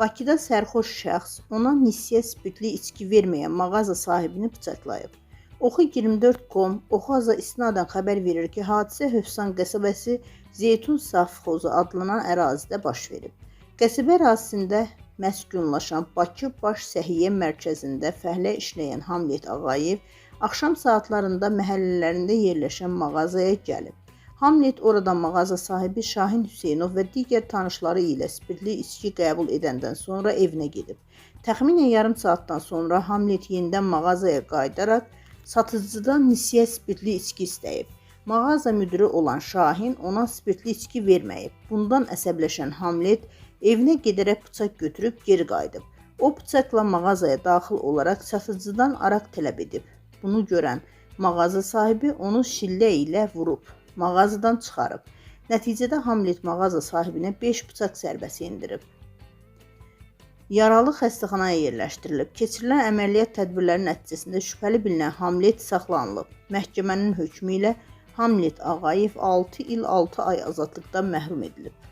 Bakıda sərxoş şəxs ona nisyə spirtli içki verməyən mağaza sahibini bıçaqlayıb. Oxu24.com Oxaza istinadən xəbər verir ki, hadisə Hövsan qəsəbəsi Zeytun Safxozu adlanan ərazidə baş verib. Qəsəbə ərazisində məskunlaşan Bakı Baş Səhiyyə Mərkəzində fəhlə işləyən Hamlet Ağayev axşam saatlarında məhəllələrində yerləşən mağazaya gəlib. Hamlet orada mağaza sahibi Şahin Hüseynov və digər tanışları ilə spirtli içki qəbul edəndən sonra evinə gedib. Təxminən yarım saatdan sonra Hamlet yenidən mağazaya qayıdaraq satıcıdan nisyə spirtli içki istəyib. Mağaza müdiri olan Şahin ona spirtli içki verməyib. Bundan əsəbləşən Hamlet evinə gedərək bıçaq götürüb geri qayıdıb. O bıçaqla mağazaya daxil olaraq satıcıdan araq tələb edib. Bunu görən mağaza sahibi onu şillə ilə vurub. Mağazadan çıxarıb. Nəticədə Hamlet mağaza sahibinə 5 bıçaq zərbəsi endirib. Yaralı xəstəxanaya yerləşdirilib. Keçirilən əməliyyat tədbirləri nəticəsində şübhəli bilinən Hamlet saxlanılıb. Məhkəmənin hökmü ilə Hamlet Ağayev 6 il 6 ay azadlıqdan məhrum edilib.